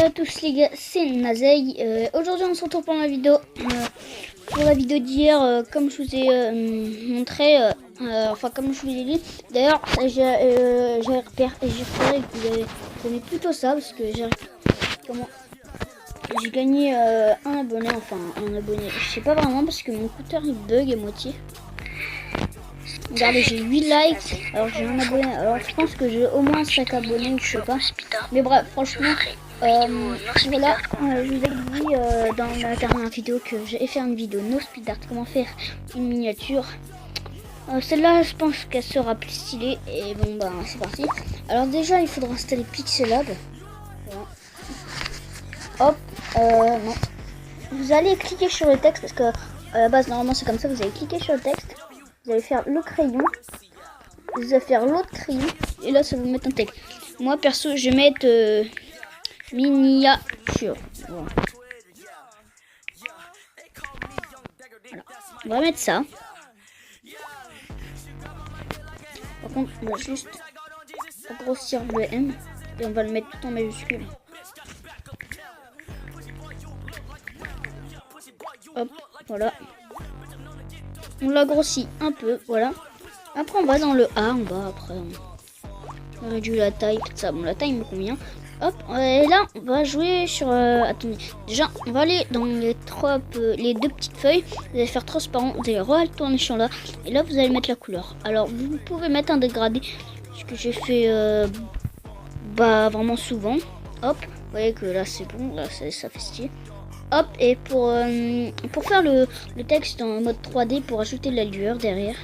à tous les gars, c'est Nazei. Aujourd'hui on se retrouve pour ma vidéo. Pour la vidéo d'hier, comme je vous ai montré, enfin comme je vous ai dit. D'ailleurs j'ai repéré que vous aimez plutôt ça parce que j'ai gagné un abonné, enfin un abonné. Je sais pas vraiment parce que mon compteur il bug à moitié. Regardez, j'ai 8 likes, alors j'ai un abonné, alors je pense que j'ai au moins 5 abonnés ou je sais pas. Mais bref, franchement, voilà, je vous ai dit dans la dernière vidéo que j'ai fait une vidéo no speed art, comment faire une miniature. Celle-là, je pense qu'elle sera plus stylée, et bon bah c'est parti. Alors déjà, il faudra installer Pixelab. Voilà. Hop, non. Vous allez cliquer sur le texte, parce que à la base, normalement c'est comme ça, vous allez cliquer sur le texte. Vous allez faire le crayon, vous allez faire l'autre crayon, et là ça va vous mettre un texte. Moi perso je vais mettre miniature. Voilà. On va mettre ça. Par contre on va juste grossir le M et on va le mettre tout en majuscule. Hop, voilà. On l'agrossit un peu, voilà. Après on va dans le A en bas, après on réduit la taille, tout ça. Bon, la taille me convient. Hop, et là on va jouer sur... attendez, déjà on va aller dans les deux petites feuilles. Vous allez faire transparent, vous allez retourner sur là. Et là vous allez mettre la couleur. Alors vous pouvez mettre un dégradé, ce que j'ai fait vraiment souvent. Hop, vous voyez que là c'est bon, là ça fait stylé. Hop, et pour faire le texte en mode 3D, pour ajouter de la lueur derrière.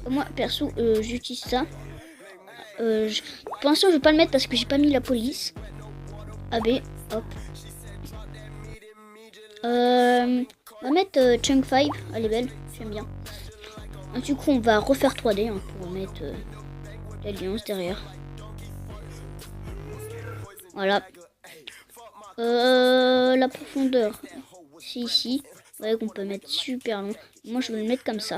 Moi perso j'utilise ça. Pour l'instant je vais pas le mettre parce que j'ai pas mis la police. AB, hop. On va mettre Chunk 5, elle est belle, j'aime bien. Et du coup on va refaire 3D hein, pour mettre l'alliance derrière. Voilà. La profondeur, c'est ici. Vous voyez qu'on peut mettre super long. Moi je vais le mettre comme ça.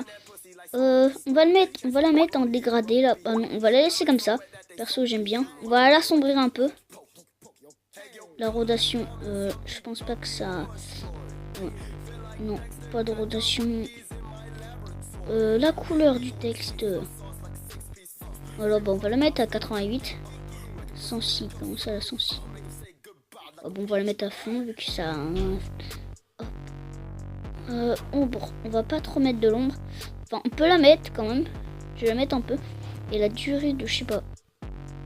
On va la mettre en dégradé là. Non, on va la laisser comme ça. Perso j'aime bien. On va l'assombrir un peu. La rodation, je pense pas que ça... Ouais. Non, pas de rodation. La couleur du texte. Voilà, bon, on va la mettre à 88. 106, comment ça la 106? Bon, on va la mettre à fond vu que ça... Ombre, on va pas trop mettre de l'ombre. Enfin, on peut la mettre quand même. Je vais la mettre un peu. Et la durée de, je sais pas.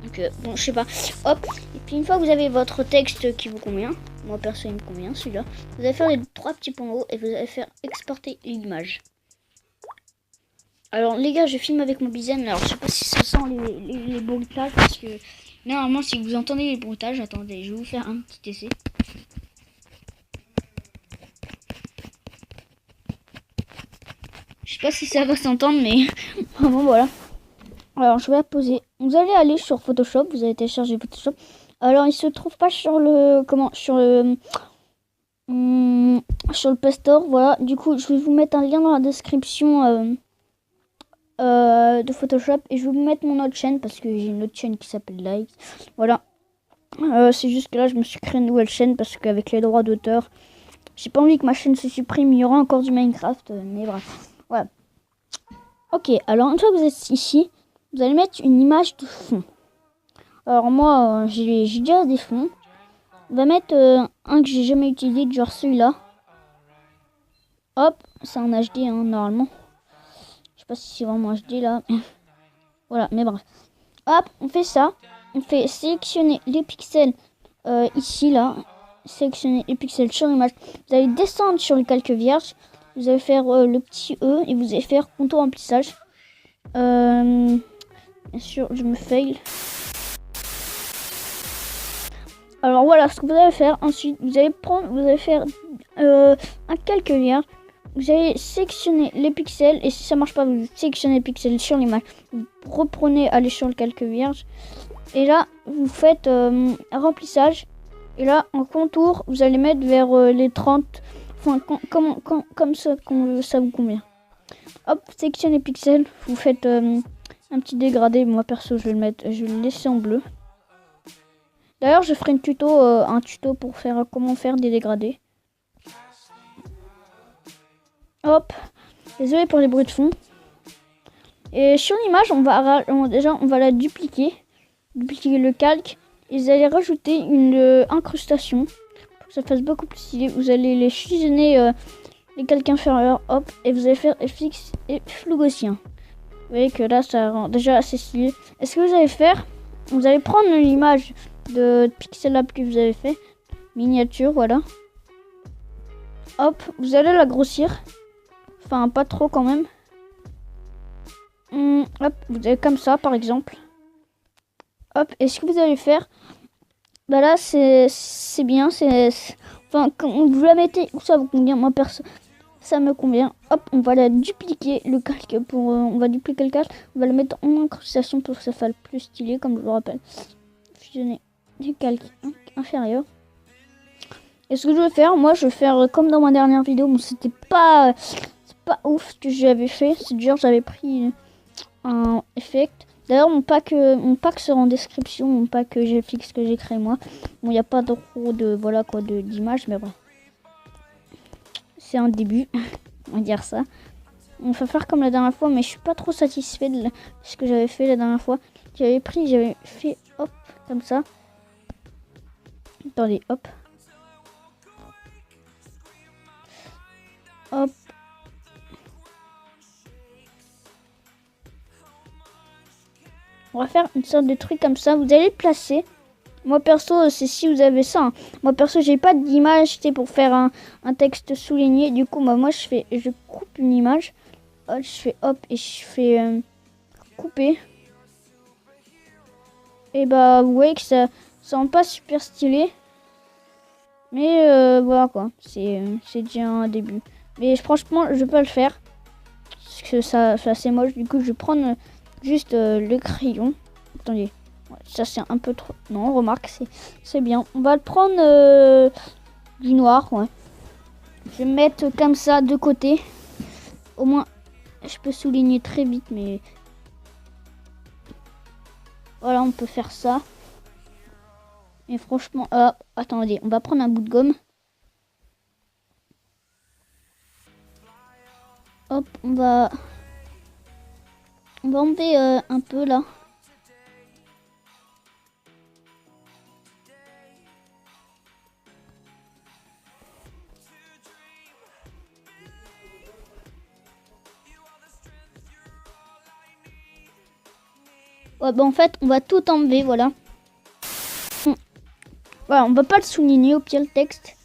Donc, bon, je sais pas. Hop. Et puis, une fois que vous avez votre texte qui vous convient, moi perso, il me convient celui-là. Vous allez faire les 3 petits points hauts et vous allez faire exporter l'image. Alors, les gars, je filme avec mon Bizem. Alors, je sais pas si ça sent les bruitages parce que normalement, si vous entendez les bruitages, attendez, je vais vous faire un petit essai. Je sais pas si ça va s'entendre, mais bon, voilà. Alors, je vais la poser. Vous allez aller sur Photoshop. Vous allez télécharger Photoshop. Alors, il se trouve pas sur le... Sur le Play Store. Voilà. Du coup, je vais vous mettre un lien dans la description de Photoshop. Et je vais vous mettre mon autre chaîne parce que j'ai une autre chaîne qui s'appelle Likes. Voilà. C'est juste que là, je me suis créé une nouvelle chaîne parce qu'avec les droits d'auteur, j'ai pas envie que ma chaîne se supprime. Il y aura encore du Minecraft. Mais bref. Voilà. Ok. Alors, une fois que vous êtes ici, vous allez mettre une image de fond. Alors moi, j'ai déjà des fonds. On va mettre un que j'ai jamais utilisé, genre celui-là. Hop, c'est en HD hein, normalement. Je sais pas si c'est vraiment HD là. Voilà, mais bref. Hop, on fait ça. On fait sélectionner les pixels ici là. Sélectionner les pixels sur l'image. Vous allez descendre sur le calque vierge. Vous allez faire le petit E et vous allez faire contour remplissage. Bien sûr, je me fail. Alors voilà ce que vous allez faire. Ensuite, vous allez faire un calque vierge. Vous allez sélectionner les pixels et si ça marche pas, vous sélectionnez les pixels sur l'image. Vous reprenez, allez sur le calque vierge et là vous faites remplissage. Et là en contour, vous allez mettre vers les 30, enfin comme ça, ça vous convient. Hop, sélectionnez les pixels. Vous faites un petit dégradé. Moi perso, je vais le laisser en bleu. D'ailleurs, je ferai un tuto pour faire comment faire des dégradés. Hop, désolé pour les bruits de fond. Et sur l'image, on va la dupliquer le calque. Et vous allez rajouter une incrustation pour que ça fasse beaucoup plus stylé. Vous allez les fusionner les calques inférieurs, hop, et vous allez faire FX et flou gaussien. Vous voyez que là, ça rend déjà assez stylé. Et ce que vous allez faire, vous allez prendre l'image de Pixel Lab que vous avez fait, miniature, voilà. Hop, vous allez la grossir. Enfin, pas trop quand même. Hop, vous avez comme ça, par exemple. Hop, et ce que vous allez faire, bah là, c'est bien. Enfin, quand vous la mettez où ça vous convient, moi perso, ça me convient. Hop, on va la dupliquer, le calque, on va dupliquer le calque. On va le mettre en incrustation pour que ça fasse plus stylé, comme je vous rappelle. Fusionner du calque inférieur. Et ce que je vais faire, moi, je vais faire comme dans ma dernière vidéo. Bon, c'était pas ouf ce que j'avais fait. C'est dur, j'avais pris un effect. D'ailleurs, mon pack sera en description. Mon pack GFX que j'ai créé moi. Bon, il n'y a pas trop d'images, mais bon. C'est un début, on va dire ça. On va faire comme la dernière fois, mais je suis pas trop satisfait de ce que j'avais fait la dernière fois. J'avais fait hop, comme ça. Attendez, hop. Hop. On va faire une sorte de truc comme ça. Vous allez le placer. Moi perso, c'est si vous avez ça. Hein. Moi perso, j'ai pas d'image pour faire un texte souligné. Du coup, moi je coupe une image. Hop, je fais hop et je fais couper. Et bah, vous voyez que ça rend pas super stylé. Mais voilà quoi. C'est déjà un début. Mais franchement, je peux le faire. Parce que ça c'est assez moche. Du coup, je vais prendre juste le crayon. Attendez. Ouais, ça c'est un peu trop... Non, remarque, c'est bien. On va le prendre du noir, ouais. Je vais mettre comme ça de côté. Au moins, je peux souligner très vite, mais... Voilà, on peut faire ça. Et franchement... attendez, on va prendre un bout de gomme. Hop, on va enlever un peu là. Ouais, bah en fait, on va tout enlever, voilà. Voilà, on va pas le souligner au pire le texte.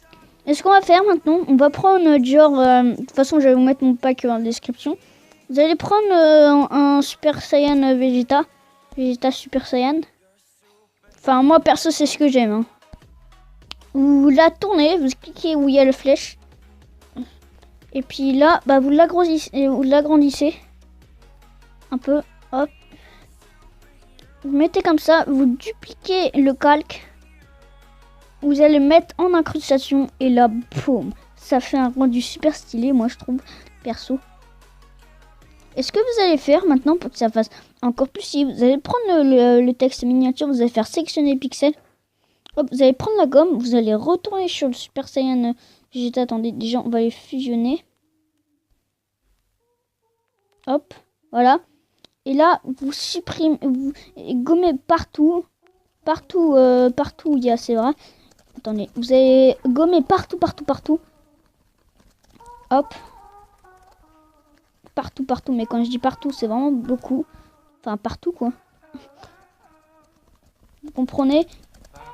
Et ce qu'on va faire maintenant, on va prendre genre... de toute façon, je vais vous mettre mon pack en description. Vous allez prendre un Super Saiyan Vegeta. Vegeta Super Saiyan. Enfin, moi perso, c'est ce que j'aime. Hein. Vous la tournez, vous cliquez où il y a le flèche. Et puis là, bah vous l'agrandissez. Un peu, hop. Vous mettez comme ça, vous dupliquez le calque. Vous allez mettre en incrustation et là, boum. Ça fait un rendu super stylé, moi je trouve, perso. Et ce que vous allez faire maintenant pour que ça fasse encore plus stylé, vous allez prendre le texte miniature, vous allez faire sectionner pixels. Hop, vous allez prendre la gomme, vous allez retourner sur le Super Saiyan Vegeta. Attendez, déjà on va les fusionner. Hop, voilà. Et là, vous supprimez, vous gommez partout où il y a, c'est vrai. Attendez, vous allez gommer partout. Hop. Partout, mais quand je dis partout, c'est vraiment beaucoup. Enfin, partout, quoi. Vous comprenez?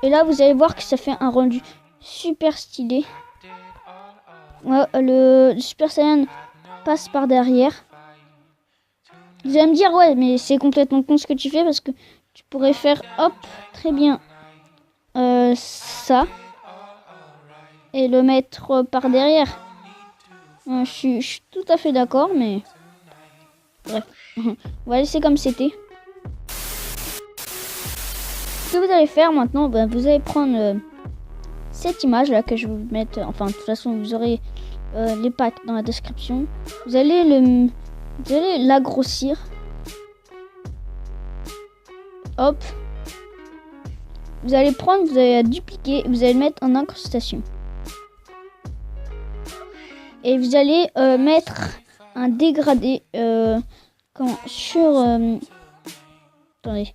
Et là, vous allez voir que ça fait un rendu super stylé. Ouais, le Super Saiyan passe par derrière. Vous allez me dire, ouais, mais c'est complètement con ce que tu fais parce que tu pourrais faire, hop, très bien, ça. Et le mettre par derrière. Je suis tout à fait d'accord, mais... Bref, on va laisser comme c'était. Ce que vous allez faire maintenant, bah, vous allez prendre cette image là que je vais vous mettre. Enfin, de toute façon, vous aurez les packs dans la description. Vous allez l'agrossir. Hop. vous allez prendre, vous allez la dupliquer, vous allez le mettre en incrustation. Et vous allez mettre un dégradé sur... attendez.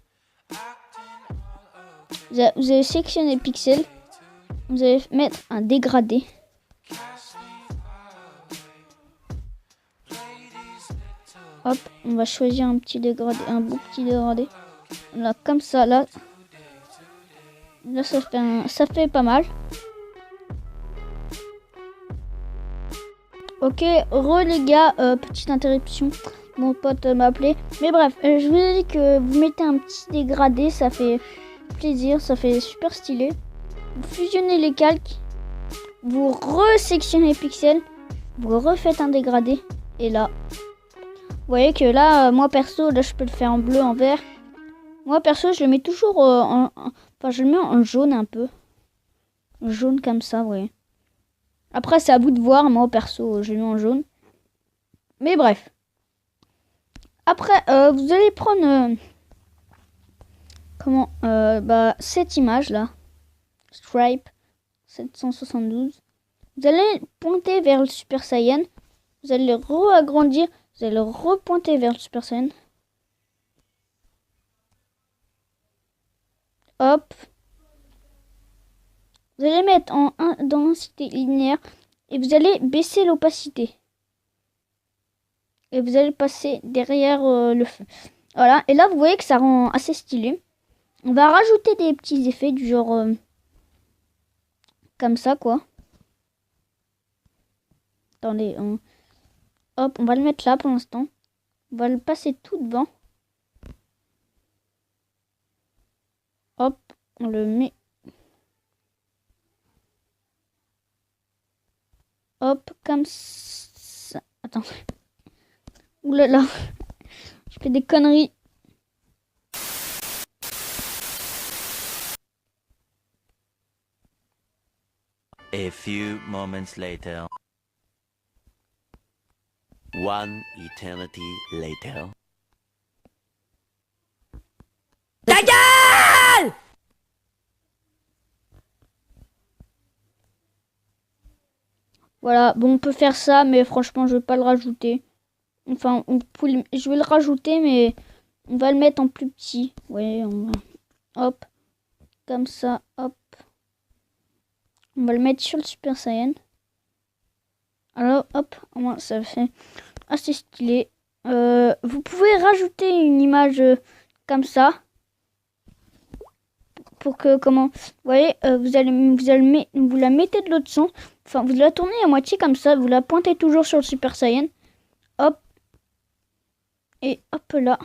Vous allez sélectionner pixels. Vous allez mettre un dégradé. Hop, on va choisir un petit dégradé, un beau petit dégradé. Là, comme ça, là. Là, ça fait pas mal. Ok, les gars, petite interruption. Mon pote m'a appelé. Mais bref, je vous ai dit que vous mettez un petit dégradé, ça fait plaisir, ça fait super stylé. Vous fusionnez les calques, vous resectionnez les pixels, vous refaites un dégradé. Et là, vous voyez que là, moi perso, là je peux le faire en bleu, en vert. Moi perso, je le mets toujours enfin, je le mets en jaune un peu. Jaune comme ça, vous voyez. Après, c'est à vous de voir. Moi, perso, je le mets en jaune. Mais bref. Après, vous allez prendre... cette image-là. Stripe 772. Vous allez pointer vers le Super Saiyan. Vous allez le re-agrandir. Vous allez le repointer vers le Super Saiyan. Hop. Vous allez mettre en densité linéaire et vous allez baisser l'opacité. Et vous allez passer derrière le feu. Voilà, et là vous voyez que ça rend assez stylé. On va rajouter des petits effets du genre comme ça quoi. Attendez, hop, on va le mettre là pour l'instant. On va le passer tout devant. Hop, on le met. Hop, comme ça. Attends. Ouh là là. Je fais des conneries. A few moments later. One eternity later. Ta gueule! Voilà, bon, on peut faire ça, mais franchement, je vais pas le rajouter. Enfin, je vais le rajouter, mais on va le mettre en plus petit. Ouais, hop, comme ça, hop. On va le mettre sur le Super Saiyan. Alors, hop, ça fait assez stylé. Vous pouvez rajouter une image comme ça. Pour que, vous voyez, vous la mettez de l'autre sens. Enfin, vous la tournez à moitié comme ça. Vous la pointez toujours sur le Super Saiyan. Hop. Et hop là.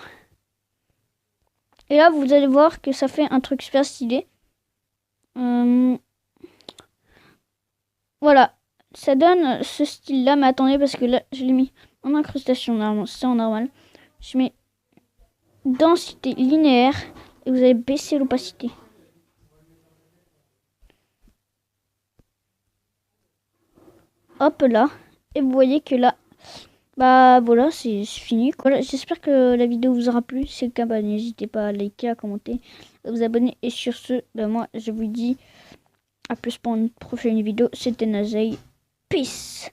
Et là, vous allez voir que ça fait un truc super stylé. Voilà. Ça donne ce style-là. Mais attendez, parce que là, je l'ai mis en incrustation normalement. C'est en normal. Je mets densité linéaire. Et vous allez baisser l'opacité. Hop là. Et vous voyez que là, bah voilà, c'est fini. Voilà, j'espère que la vidéo vous aura plu. Si c'est le cas, bah, n'hésitez pas à liker, à commenter, à vous abonner. Et sur ce, bah, moi je vous dis à plus pour une prochaine vidéo. C'était Nazay. Peace.